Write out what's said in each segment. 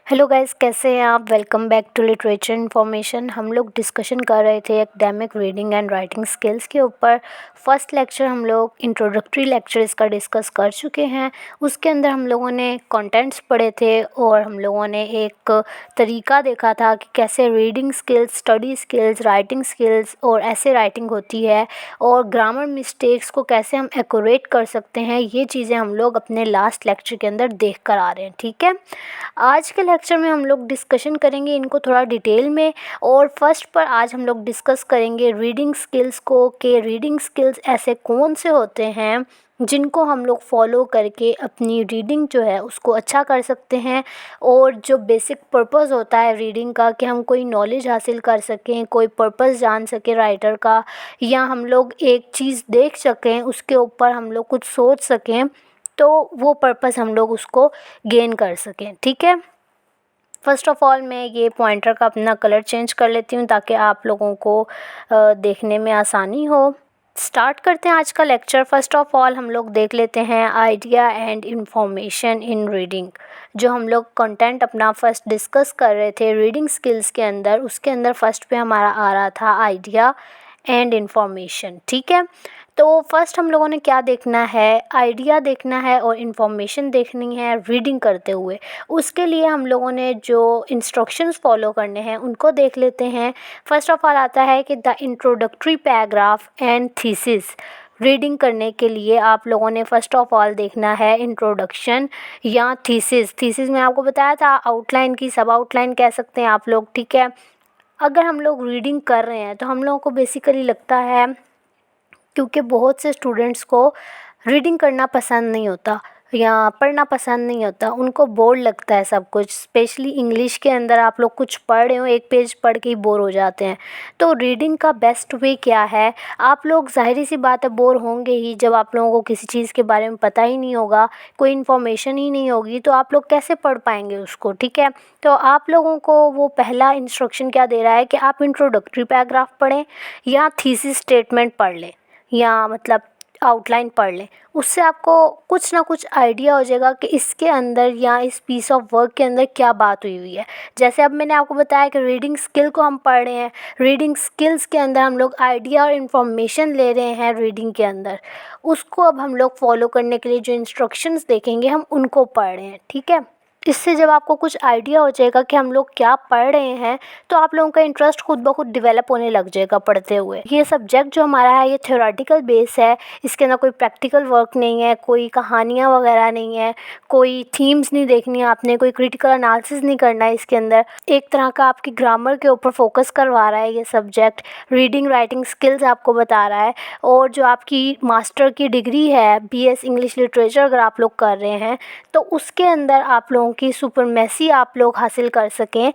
Hello guys, कैसे हैं आप। Welcome back to literature information. हम लोग डिस्कशन कर रहे थे academic reading and writing skills के ऊपर। फर्स्ट लेक्चर हम लोग इंट्रोडक्टरी लेक्चर इसका डिस्कस कर चुके हैं। उसके अंदर हम लोगों ने कंटेंट्स पढ़े थे और हम लोगों ने एक तरीका देखा था कि कैसे reading skills, study skills, writing skills और ऐसे राइटिंग होती है और ग्रामर मिस्टेक्स को कैसे हम एक्यूरेट कर सकते हैं। ये चीज़ें हम लोग अपने लास्ट लेक्चर के अंदर देख कर आ रहे हैं। ठीक है, आज के लेक्चर में हम लोग डिस्कशन करेंगे इनको थोड़ा डिटेल में। और फर्स्ट पर आज हम लोग डिस्कस करेंगे रीडिंग स्किल्स को, कि रीडिंग स्किल्स ऐसे कौन से होते हैं जिनको हम लोग फॉलो करके अपनी रीडिंग जो है उसको अच्छा कर सकते हैं। और जो बेसिक पर्पस होता है रीडिंग का, कि हम कोई नॉलेज हासिल कर सकें, कोई पर्पस जान सकें राइटर का, या हम लोग एक चीज़ देख सकें, उसके ऊपर हम लोग कुछ सोच सकें, तो वो पर्पस हम लोग उसको गेन कर सकें। ठीक है, फ़र्स्ट ऑफ़ ऑल मैं ये पॉइंटर का अपना कलर चेंज कर लेती हूँ ताकि आप लोगों को देखने में आसानी हो। स्टार्ट करते हैं आज का लेक्चर। फ़र्स्ट ऑफ़ ऑल हम लोग देख लेते हैं idea and information in reading. जो हम लोग कंटेंट अपना फ़र्स्ट डिस्कस कर रहे थे रीडिंग स्किल्स के अंदर, उसके अंदर फ़र्स्ट पे हमारा आ रहा था आइडिया एंड इंफॉर्मेशन। ठीक है, तो फर्स्ट हम लोगों ने क्या देखना है, आइडिया देखना है और इन्फॉर्मेशन देखनी है रीडिंग करते हुए। उसके लिए हम लोगों ने जो इंस्ट्रक्शंस फॉलो करने हैं उनको देख लेते हैं। फर्स्ट ऑफ ऑल आता है कि the introductory paragraph and thesis. Reading करने के लिए आप लोगों ने फ़र्स्ट ऑफ ऑल देखना है इंट्रोडक्शन या थीसिस। थीसिस में आपको बताया था आउटलाइन की, सब आउटलाइन कह सकते हैं आप लोग। ठीक है, अगर हम लोग रीडिंग कर रहे हैं तो हम लोगों को बेसिकली लगता है, क्योंकि बहुत से स्टूडेंट्स को रीडिंग करना पसंद नहीं होता या पढ़ना पसंद नहीं होता, उनको बोर लगता है सब कुछ। स्पेशली इंग्लिश के अंदर आप लोग कुछ पढ़ रहे हो, एक पेज पढ़ के ही बोर हो जाते हैं। तो रीडिंग का बेस्ट वे क्या है, आप लोग ज़ाहिर सी बात है बोर होंगे ही। जब आप लोगों को किसी चीज़ के बारे में पता ही नहीं होगा, कोई इन्फॉर्मेशन ही नहीं होगी, तो आप लोग कैसे पढ़ पाएंगे उसको। ठीक है, तो आप लोगों को वो पहला इंस्ट्रक्शन क्या दे रहा है कि आप इंट्रोडक्टरी पैराग्राफ पढ़ें या थीसिस स्टेटमेंट पढ़ लें, या मतलब आउटलाइन पढ़ लें। उससे आपको कुछ ना कुछ आइडिया हो जाएगा कि इसके अंदर या इस पीस ऑफ वर्क के अंदर क्या बात हुई हुई है। जैसे अब मैंने आपको बताया कि रीडिंग स्किल को हम पढ़ रहे हैं, रीडिंग स्किल्स के अंदर हम लोग आइडिया और इन्फॉर्मेशन ले रहे हैं रीडिंग के अंदर। उसको अब हम लोग फॉलो करने के लिए जो इंस्ट्रक्शंस देखेंगे हम उनको पढ़ रहे हैं। ठीक है, इससे जब आपको कुछ आइडिया हो जाएगा कि हम लोग क्या पढ़ रहे हैं, तो आप लोगों का इंटरेस्ट खुद ब खुद डेवलप होने लग जाएगा पढ़ते हुए। ये सब्जेक्ट जो हमारा है ये थ्योरेटिकल बेस है, इसके अंदर कोई प्रैक्टिकल वर्क नहीं है, कोई कहानियाँ वगैरह नहीं है, कोई थीम्स नहीं देखनी है आपने, कोई क्रिटिकल एनालिसिस नहीं करना है इसके अंदर। एक तरह का आपकी ग्रामर के ऊपर फोकस करवा रहा है ये सब्जेक्ट। रीडिंग राइटिंग स्किल्स आपको बता रहा है। और जो आपकी मास्टर की डिग्री है BS इंग्लिश लिटरेचर अगर आप लोग कर रहे हैं, तो उसके अंदर आप लोगों की सुपरमेसी आप लोग हासिल कर सकें,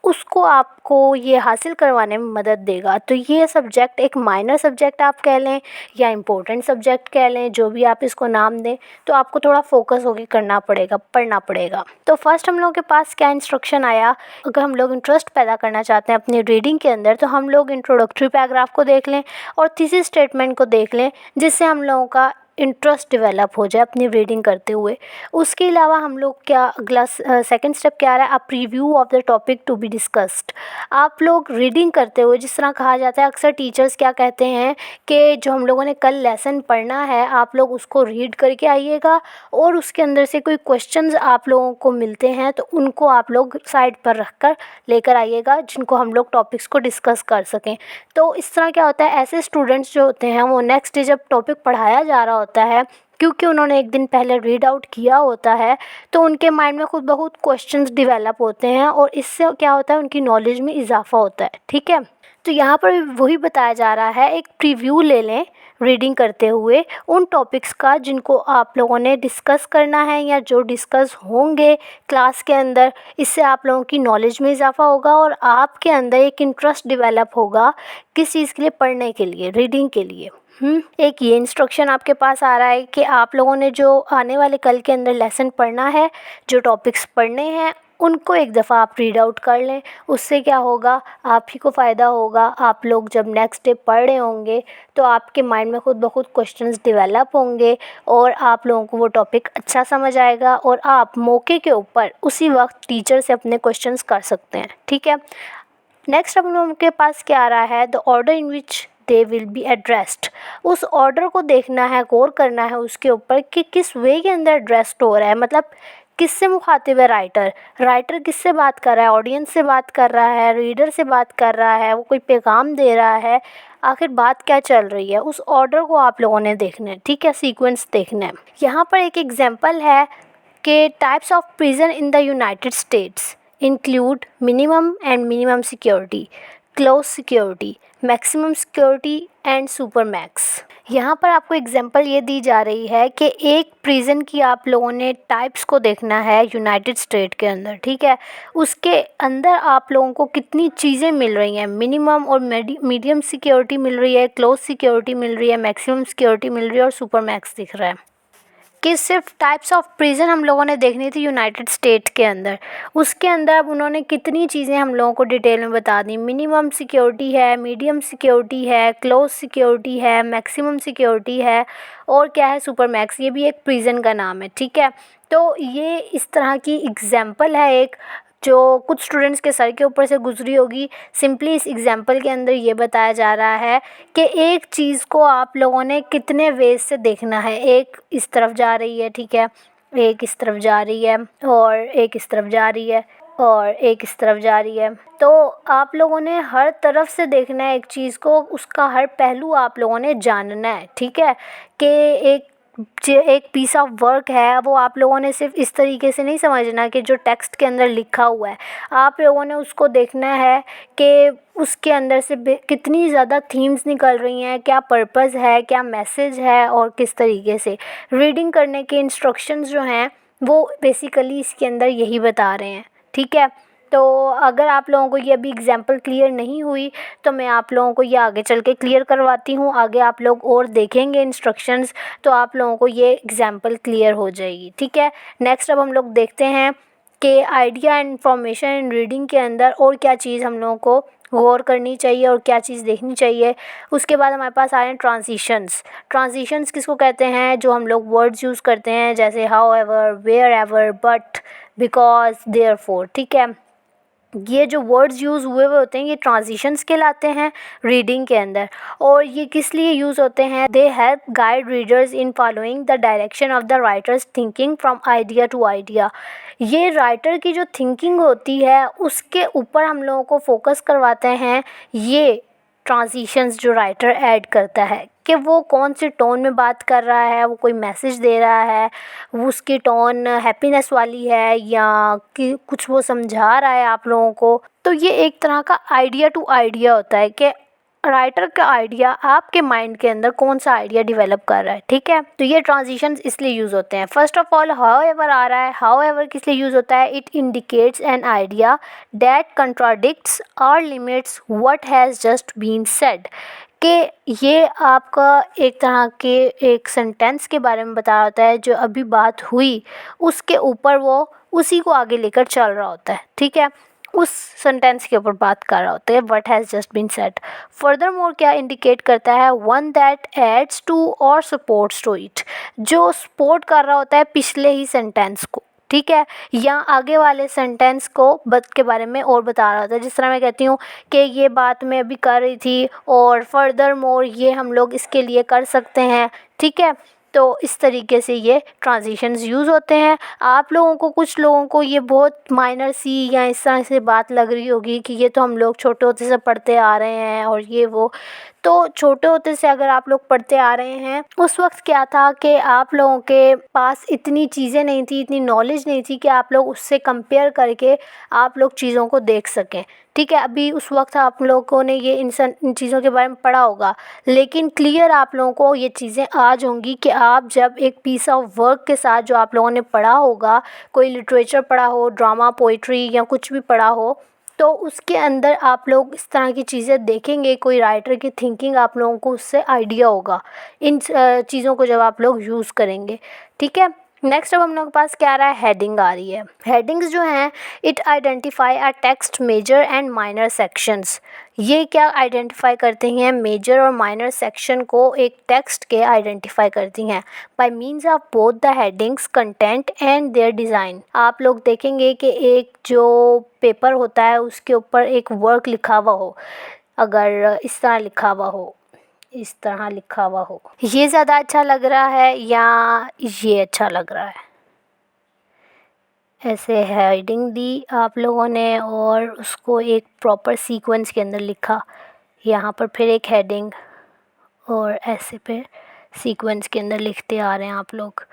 उसको आपको ये हासिल करवाने में मदद देगा। तो ये सब्जेक्ट एक माइनर सब्जेक्ट आप कह लें या इम्पोर्टेंट सब्जेक्ट कह लें, जो भी आप इसको नाम दें, तो आपको थोड़ा फोकस होकर करना पड़ेगा, पढ़ना पड़ेगा। तो फर्स्ट हम लोगों के पास क्या इंस्ट्रक्शन आया, अगर हम लोग इंटरेस्ट पैदा करना चाहते हैं अपनी रीडिंग के अंदर, तो हम लोग इंट्रोडक्टरी पैराग्राफ को देख लें और थीसिस स्टेटमेंट को देख लें, जिससे हम लोगों का इंटरेस्ट डेवलप हो जाए अपनी रीडिंग करते हुए। उसके अलावा हम लोग क्या अगला सेकंड स्टेप क्या आ रहा है, a preview of the topic to be discussed. आप लोग रीडिंग करते हुए, जिस तरह कहा जाता है अक्सर टीचर्स क्या कहते हैं कि जो हम लोगों ने कल लेसन पढ़ना है आप लोग उसको रीड करके आइएगा, और उसके अंदर से कोई क्वेश्चंस आप लोगों को मिलते हैं तो उनको आप लोग साइड पर रख कर लेकर आइएगा, जिनको हम लोग टॉपिक्स को डिस्कस कर सकें। तो इस तरह क्या होता है, ऐसे स्टूडेंट्स जो होते हैं वो नेक्स्ट डे जब टॉपिक पढ़ाया जा रहा होता है, क्योंकि उन्होंने एक दिन पहले रीड आउट किया होता है, तो उनके माइंड में खुद बहुत क्वेश्चंस डेवलप होते हैं और इससे क्या होता है, उनकी नॉलेज में इजाफा होता है। ठीक है, तो यहाँ पर भी वही बताया जा रहा है, एक प्रीव्यू ले लें रीडिंग करते हुए उन टॉपिक्स का जिनको आप लोगों ने डिस्कस करना है या जो डिस्कस होंगे क्लास के अंदर। इससे आप लोगों की नॉलेज में इजाफा होगा और आपके अंदर एक इंटरेस्ट डेवलप होगा किस चीज़ के लिए, पढ़ने के लिए, रीडिंग के लिए। एक ये इंस्ट्रक्शन आपके पास आ रहा है कि आप लोगों ने जो आने वाले कल के अंदर लेसन पढ़ना है, जो टॉपिक्स पढ़ने हैं, उनको एक दफ़ा आप रीड आउट कर लें। उससे क्या होगा, आप ही को फ़ायदा होगा। आप लोग जब नेक्स्ट डे पढ़ रहे होंगे तो आपके माइंड में खुद ब खुद क्वेश्चंस डेवलप होंगे और आप लोगों को वो टॉपिक अच्छा समझ आएगा और आप मौके के ऊपर उसी वक्त टीचर से अपने क्वेश्चंस कर सकते हैं। ठीक है, नेक्स्ट हम लोगों के पास क्या आ रहा है, the order in which they will be addressed. उस ऑर्डर को देखना है, गौर करना है उसके ऊपर कि किस वे के अंदर एड्रेस्ड हो रहा है, मतलब किससे मुखातिब है राइटर किससे बात कर रहा है, ऑडियंस से बात कर रहा है, रीडर से बात कर रहा है, वो कोई पैगाम दे रहा है, आखिर बात क्या चल रही है, उस ऑर्डर को आप लोगों ने देखना है। ठीक है, सीक्वेंस देखना है। यहाँ पर एक एग्जांपल है कि types of prison in the United states include minimum and minimum security, close security, maximum security and supermax। यहाँ पर आपको एग्जांपल ये दी जा रही है कि एक प्रिजन की आप लोगों ने टाइप्स को देखना है यूनाइटेड स्टेट के अंदर। ठीक है, उसके अंदर आप लोगों को कितनी चीज़ें मिल रही हैं, मिनिमम और मीडियम सिक्योरिटी मिल रही है, क्लोज सिक्योरिटी मिल रही है, मैक्सिमम सिक्योरिटी मिल रही है और सुपरमैक्स दिख रहा है। कि सिर्फ टाइप्स ऑफ प्रिजन हम लोगों ने देखनी थी यूनाइटेड स्टेट के अंदर, उसके अंदर अब उन्होंने कितनी चीज़ें हम लोगों को डिटेल में बता दी। मिनिमम सिक्योरिटी है, मीडियम सिक्योरिटी है, क्लोज सिक्योरिटी है, मैक्सिमम सिक्योरिटी है और क्या है, सुपर मैक्स। ये भी एक प्रिजन का नाम है। ठीक है, तो ये इस तरह की एग्जाम्पल है एक जो कुछ स्टूडेंट्स के सर के ऊपर से गुजरी होगी। सिंपली इस एग्जाम्पल के अंदर ये बताया जा रहा है कि एक चीज़ को आप लोगों ने कितने वेज से देखना है। एक इस तरफ जा रही है, ठीक है, एक इस तरफ जा रही है और एक इस तरफ जा रही है और एक इस तरफ जा रही है। तो आप लोगों ने हर तरफ से देखना है एक चीज़ को, उसका हर पहलू आप लोगों ने जानना है। ठीक है, कि एक पीस ऑफ वर्क है वो आप लोगों ने सिर्फ इस तरीके से नहीं समझना कि जो टेक्स्ट के अंदर लिखा हुआ है, आप लोगों ने उसको देखना है कि उसके अंदर से कितनी ज़्यादा थीम्स निकल रही हैं, क्या पर्पस है, क्या मैसेज है और किस तरीके से रीडिंग करने के इंस्ट्रक्शंस जो हैं वो बेसिकली इसके अंदर यही बता रहे हैं। ठीक है, तो अगर आप लोगों को ये अभी एग्जांपल क्लियर नहीं हुई तो मैं आप लोगों को ये आगे चल के क्लियर करवाती हूँ। आगे आप लोग और देखेंगे इंस्ट्रक्शंस तो आप लोगों को ये एग्जांपल क्लियर हो जाएगी। ठीक है, नेक्स्ट अब हम लोग देखते हैं कि idea and information in reading के अंदर और क्या चीज़ हम लोगों को गौर करनी चाहिए और क्या चीज़ देखनी चाहिए। उसके बाद हमारे पास आ रहे हैं ट्रांजिशंस किसको कहते हैं, जो हम लोग वर्ड्स यूज़ करते हैं जैसे however, wherever, but, because, therefore. ठीक है, ये जो वर्ड्स यूज़ हुए हुए होते हैं ये ट्रांजिशंस कहलाते हैं रीडिंग के अंदर। और ये किस लिए यूज़ होते हैं, they help guide readers in following the direction of the writer's thinking from idea to idea. ये राइटर की जो थिंकिंग होती है उसके ऊपर हम लोगों को फोकस करवाते हैं ये ट्रांजिशंस जो राइटर ऐड करता है, कि वो कौन सी टोन में बात कर रहा है, वो कोई मैसेज दे रहा है, वो उसकी टोन हैप्पीनेस वाली है या कि कुछ वो समझा रहा है आप लोगों को। तो ये एक तरह का आइडिया टू आइडिया होता है कि राइटर का आइडिया आपके माइंड के अंदर कौन सा आइडिया डेवलप कर रहा है। ठीक है, तो ये ट्रांजिशंस इसलिए यूज़ होते हैं। First of all however आ रहा है, हाउ एवर किस लिए यूज़ होता है, it indicates an idea that contradicts और limits what has just been said. कि ये आपका एक तरह के एक सेंटेंस के बारे में बता रहा होता है जो अभी बात हुई उसके ऊपर वो उसी को आगे लेकर चल रहा होता है। ठीक है, उस सेंटेंस के ऊपर बात कर रहा होता है, what has just been said. Furthermore क्या इंडिकेट करता है, वन दैट एड्स टू और सपोर्ट्स टू इट, जो सपोर्ट कर रहा होता है पिछले ही सेंटेंस को। ठीक है, या आगे वाले सेंटेंस को के बारे में और बता रहा होता है। जिस तरह मैं कहती हूँ कि ये बात मैं अभी कर रही थी और फर्दर मोर ये हम लोग इसके लिए कर सकते हैं। ठीक है, तो इस तरीके से ये ट्रांजिशंस यूज़ होते हैं। आप लोगों को, कुछ लोगों को ये बहुत माइनर सी या इस तरह से बात लग रही होगी कि ये तो हम लोग छोटे होते से पढ़ते आ रहे हैं और ये वो। तो छोटे होते से अगर आप लोग पढ़ते आ रहे हैं, उस वक्त क्या था कि आप लोगों के पास इतनी चीज़ें नहीं थी, इतनी नॉलेज नहीं थी कि आप लोग उससे कंपेयर करके आप लोग चीज़ों को देख सकें। ठीक है, अभी उस वक्त आप लोगों ने ये इन चीज़ों के बारे में पढ़ा होगा, लेकिन क्लियर आप लोगों को ये चीज़ें आज होंगी कि आप जब एक पीस ऑफ वर्क के साथ जो आप लोगों ने पढ़ा होगा, कोई लिटरेचर पढ़ा हो, ड्रामा, पोइट्री या कुछ भी पढ़ा हो, तो उसके अंदर आप लोग इस तरह की चीज़ें देखेंगे, कोई राइटर की थिंकिंग आप लोगों को उससे आइडिया होगा इन चीज़ों को जब आप लोग यूज़ करेंगे। ठीक है, नेक्स्ट अब हम लोग के पास क्या आ रहा है, हेडिंग आ रही है। हेडिंग्स जो हैं it identify a text major and minor sections. ये क्या आइडेंटिफाई करती हैं, मेजर और माइनर सेक्शन को एक टेक्स्ट के आइडेंटिफाई करती हैं by means of both the headings content and their design. आप लोग देखेंगे कि एक जो पेपर होता है उसके ऊपर एक वर्क लिखा हुआ हो, अगर इस तरह लिखा हुआ हो, इस तरह लिखा हुआ हो, ये ज़्यादा अच्छा लग रहा है या ये अच्छा लग रहा है। ऐसे हेडिंग दी आप लोगों ने और उसको एक प्रॉपर सीक्वेंस के अंदर लिखा, यहाँ पर फिर एक हेडिंग और ऐसे फिर सीक्वेंस के अंदर लिखते आ रहे हैं आप लोग।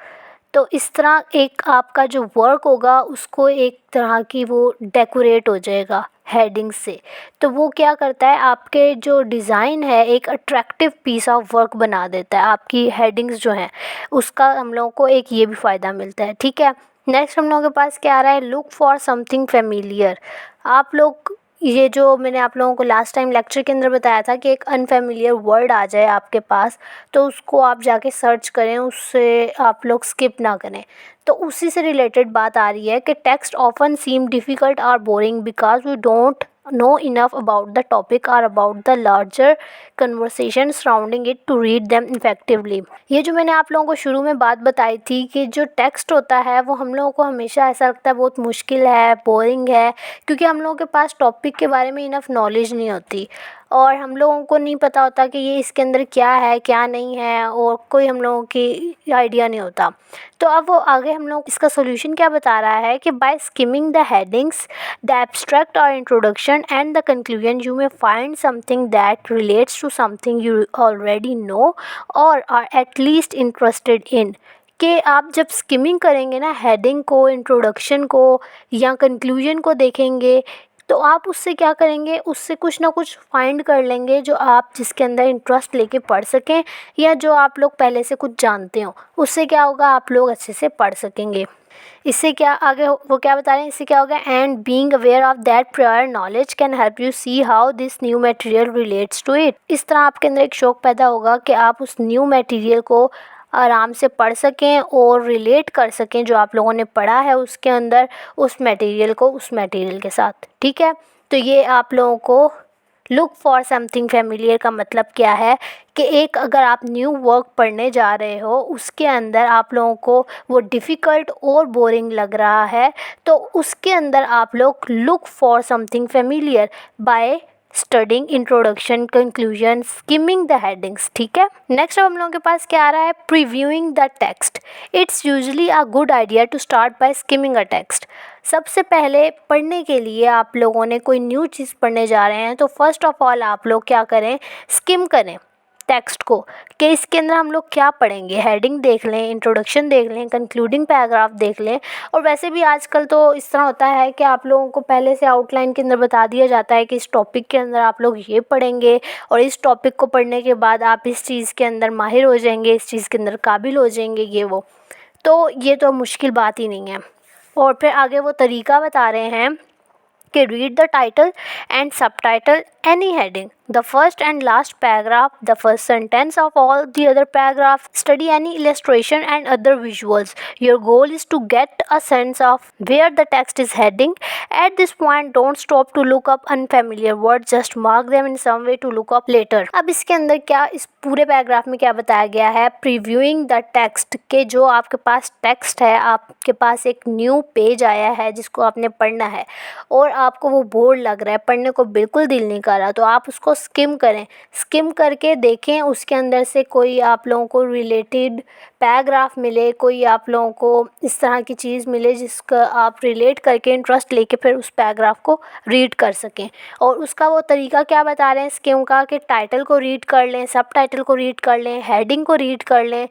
तो इस तरह एक आपका जो वर्क होगा उसको एक तरह की वो डेकोरेट हो जाएगा हेडिंग से। तो वो क्या करता है, आपके जो डिज़ाइन है एक अट्रैक्टिव पीस ऑफ वर्क बना देता है। आपकी हेडिंग्स जो हैं उसका हम लोगों को एक ये भी फ़ायदा मिलता है, ठीक है। नेक्स्ट हम लोगों के पास क्या आ रहा है, लुक फॉर समथिंग फेमिलियर। आप लोग ये जो मैंने आप लोगों को लास्ट टाइम लेक्चर के अंदर बताया था कि एक अनफेमिलियर वर्ड आ जाए आपके पास तो उसको आप जाके सर्च करें, उससे आप लोग स्किप ना करें। तो उसी से रिलेटेड बात आ रही है कि टेक्स्ट ऑफन सीम डिफ़िकल्ट और boring because we don't know enough about the topic और about the larger conversation surrounding it to read them effectively. ये जो मैंने आप लोगों को शुरू में बात बताई थी कि जो टेक्स्ट होता है वो हम लोगों को हमेशा ऐसा लगता है बहुत मुश्किल है, बोरिंग है, क्योंकि हम लोगों के पास टॉपिक के बारे में इनफ नॉलेज नहीं होती और हम लोगों को नहीं पता होता कि ये इसके अंदर क्या है क्या नहीं है और कोई हम लोगों की आइडिया नहीं होता। तो अब वो आगे हम लोग इसका सोल्यूशन क्या बता रहा है कि by skimming the headings, the abstract और introduction and the conclusion you may find something that relates to something you already know और are at least interested in. कि आप जब स्किमिंग करेंगे ना हेडिंग को, इंट्रोडक्शन को या कंक्लूजन को देखेंगे तो आप उससे क्या करेंगे, उससे कुछ ना कुछ फाइंड कर लेंगे जो आप जिसके अंदर इंटरेस्ट लेके पढ़ सकें या जो आप लोग पहले से कुछ जानते हो। उससे क्या होगा, आप लोग अच्छे से पढ़ सकेंगे। इससे क्या आगे वो क्या बता रहे हैं, इससे क्या होगा, and being aware of that prior knowledge can help you see how this new material relates to it. इस तरह आपके अंदर एक शौक पैदा होगा कि आप उस न्यू मटेरियल को आराम से पढ़ सकें और रिलेट कर सकें जो आप लोगों ने पढ़ा है उसके अंदर उस मटेरियल को उस मटेरियल के साथ, ठीक है। तो ये आप लोगों को लुक फॉर समथिंग फेमिलियर का मतलब क्या है कि एक अगर आप न्यू वर्क पढ़ने जा रहे हो उसके अंदर आप लोगों को वो डिफ़िकल्ट और बोरिंग लग रहा है तो उसके अंदर आप लोग look for something familiar by studying introduction, conclusion, skimming the headings, ठीक है। नेक्स्ट अब हम लोगों के पास क्या आ रहा है, previewing the text. It's usually a good idea to start by skimming a text. सबसे पहले पढ़ने के लिए आप लोगों ने कोई न्यू चीज़ पढ़ने जा रहे हैं तो फर्स्ट ऑफ ऑल आप लोग क्या करें, स्किम करें टेक्स्ट को कि इसके अंदर हम लोग क्या पढ़ेंगे। हेडिंग देख लें, इंट्रोडक्शन देख लें, कंक्लूडिंग पैराग्राफ देख लें। और वैसे भी आजकल तो इस तरह होता है कि आप लोगों को पहले से आउटलाइन के अंदर बता दिया जाता है कि इस टॉपिक के अंदर आप लोग ये पढ़ेंगे और इस टॉपिक को पढ़ने के बाद आप इस चीज़ के अंदर माहिर हो जाएंगे, इस चीज़ के अंदर काबिल हो जाएंगे, ये वो। तो ये तो मुश्किल बात ही नहीं है। और फिर आगे वो तरीका बता रहे हैं कि read the title and subtitle any heading, the first and last paragraph, the first sentence of all the other paragraph, study any illustration and other visuals. Your goal is to get a sense of where the text is heading. At this point, don't stop to look up unfamiliar words, just mark them in some way to look up later. अब इसके अंदर क्या, इस पूरे paragraph में क्या बताया गया है, प्रीव्यूइंग द टेक्स्ट के जो आपके पास टेक्स्ट है, आपके पास एक न्यू पेज आया है जिसको आपने पढ़ना है और आपको वो बोर लग रहा है, पढ़ने को बिल्कुल दिल नहीं कर रहा, तो आप उसको स्किम करें। स्किम करके देखें उसके अंदर से कोई आप लोगों को रिलेटेड पैराग्राफ मिले, कोई आप लोगों को इस तरह की चीज़ मिले जिसका आप रिलेट करके इंटरेस्ट लेके फिर उस पैराग्राफ को रीड कर सकें। और उसका वो तरीका क्या बता रहे हैं स्किम का, कि टाइटल को रीड कर लें, सब टाइटल को रीड कर लें, हेडिंग को रीड कर लें,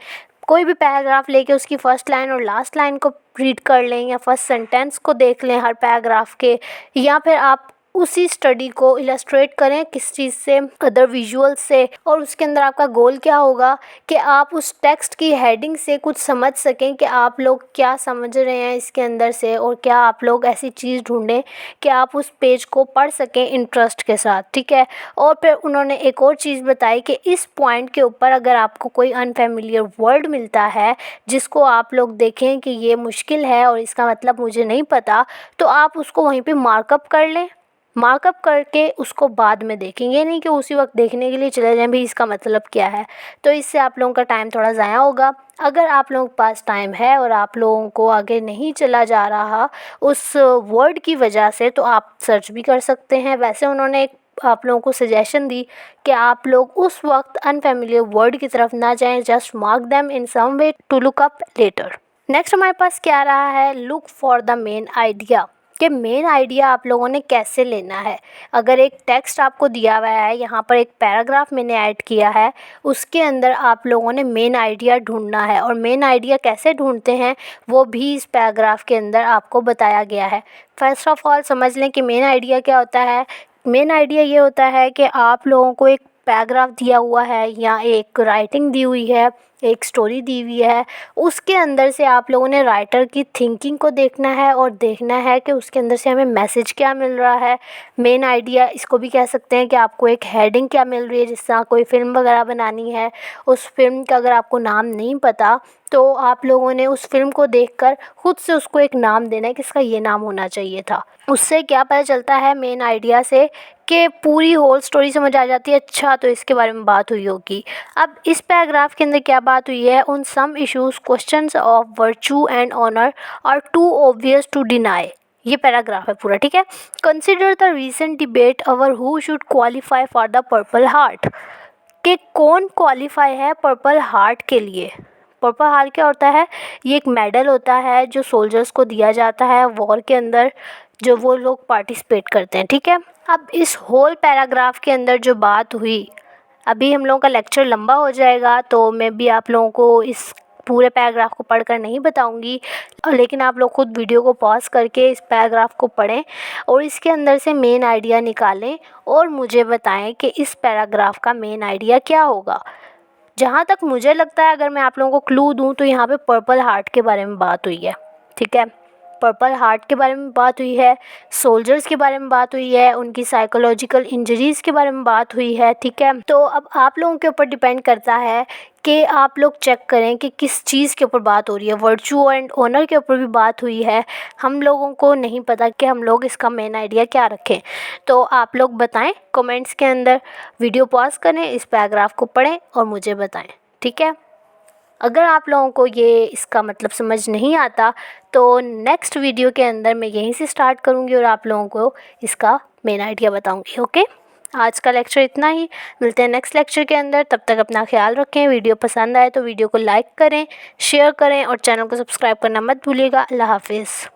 कोई भी पैराग्राफ लेके उसकी फ़र्स्ट लाइन और लास्ट लाइन को रीड कर लें या फर्स्ट सेंटेंस को देख लें हर पैराग्राफ के, या फिर आप उसी स्टडी को इलस्ट्रेट करें किस चीज़ से, अदर विजुअल से, और उसके अंदर आपका गोल क्या होगा कि आप उस टेक्स्ट की हेडिंग से कुछ समझ सकें कि आप लोग क्या समझ रहे हैं इसके अंदर से, और क्या आप लोग ऐसी चीज़ ढूंढें कि आप उस पेज को पढ़ सकें इंटरेस्ट के साथ, ठीक है। और फिर उन्होंने एक और चीज़ बताई कि इस पॉइंट के ऊपर अगर आपको कोई अनफेमिलियर वर्ड मिलता है जिसको आप लोग देखें कि ये मुश्किल है और इसका मतलब मुझे नहीं पता, तो आप उसको वहीं पे मार्कअप कर लें। मार्कअप करके उसको बाद में देखेंगे, नहीं कि उसी वक्त देखने के लिए चले जाएं भी इसका मतलब क्या है। तो इससे आप लोगों का टाइम थोड़ा ज़ाया होगा। अगर आप लोगों के पास टाइम है और आप लोगों को आगे नहीं चला जा रहा उस वर्ड की वजह से, तो आप सर्च भी कर सकते हैं। वैसे उन्होंने एक आप लोगों को सजेशन दी कि आप लोग उस वक्त अनफेमिलियर वर्ड की तरफ ना जाएं, just mark them in some way to look up later. Next हमारे पास क्या रहा है, look for the main idea, कि मेन आइडिया आप लोगों ने कैसे लेना है। अगर एक टेक्स्ट आपको दिया हुआ है, यहाँ पर एक पैराग्राफ मैंने ऐड किया है, उसके अंदर आप लोगों ने मेन आइडिया ढूंढना है, और मेन आइडिया कैसे ढूंढते हैं वो भी इस पैराग्राफ के अंदर आपको बताया गया है। फर्स्ट ऑफ ऑल समझ लें कि मेन आइडिया क्या होता है। मेन आइडिया ये होता है कि आप लोगों को एक पैराग्राफ दिया हुआ है या एक राइटिंग दी हुई है, एक स्टोरी दी हुई है, उसके अंदर से आप लोगों ने राइटर की थिंकिंग को देखना है और देखना है कि उसके अंदर से हमें मैसेज क्या मिल रहा है। मेन आइडिया इसको भी कह सकते हैं कि आपको एक हेडिंग क्या मिल रही है। जिस तरह कोई फ़िल्म वगैरह बनानी है, उस फिल्म का अगर आपको नाम नहीं पता तो आप लोगों ने उस फिल्म को देखकर खुद से उसको एक नाम देना है कि इसका ये नाम होना चाहिए था। उससे क्या पता चलता है मेन आइडिया से कि पूरी होल स्टोरी समझ आ जाती है। अच्छा, तो इसके बारे में बात हुई होगी। अब इस पैराग्राफ के अंदर क्या बात हुई है, उन some issues questions of virtue and honor are too obvious to deny. ये पैराग्राफ है पूरा, ठीक है। Consider the recent debate over who should qualify for the purple heart, कि कौन क्वालिफाई है पर्पल हार्ट के लिए। पर्पल हार्ट क्या होता है, ये एक मेडल होता है जो सोल्जर्स को दिया जाता है वॉर के अंदर, जो वो लोग पार्टिसिपेट करते हैं, ठीक है। अब इस होल पैराग्राफ के अंदर जो बात हुई, अभी हम लोगों का लेक्चर लंबा हो जाएगा तो मैं भी आप लोगों को इस पूरे पैराग्राफ को पढ़कर नहीं बताऊंगी, लेकिन आप लोग खुद वीडियो को पॉज करके इस पैराग्राफ को पढ़ें और इसके अंदर से मेन आइडिया निकालें और मुझे बताएं कि इस पैराग्राफ का मेन आइडिया क्या होगा। जहाँ तक मुझे लगता है, अगर मैं आप लोगों को क्लू दूँ तो यहाँ पे पर्पल हार्ट के बारे में बात हुई है, ठीक है। पर्पल हार्ट के बारे में बात हुई है, सोल्जर्स के बारे में बात हुई है, उनकी साइकोलॉजिकल इंजरीज़ के बारे में बात हुई है, ठीक है। तो अब आप लोगों के ऊपर डिपेंड करता है कि आप लोग चेक करें कि किस चीज़ के ऊपर बात हो रही है। वर्चू एंड ऑनर के ऊपर भी बात हुई है। हम लोगों को नहीं पता कि हम लोग इसका मेन आइडिया क्या रखें, तो आप लोग बताएं कमेंट्स के अंदर। वीडियो पॉज करें, इस पैराग्राफ को पढ़ें और मुझे बताएं, ठीक है। अगर आप लोगों को ये इसका मतलब समझ नहीं आता तो नेक्स्ट वीडियो के अंदर मैं यहीं से स्टार्ट करूँगी और आप लोगों को इसका मेन आइडिया बताऊँगी, ओके। आज का लेक्चर इतना ही, मिलते हैं नेक्स्ट लेक्चर के अंदर। तब तक अपना ख्याल रखें। वीडियो पसंद आए तो वीडियो को लाइक करें, शेयर करें और चैनल को सब्सक्राइब करना मत भूलिएगा। अल्लाह हाफिज़।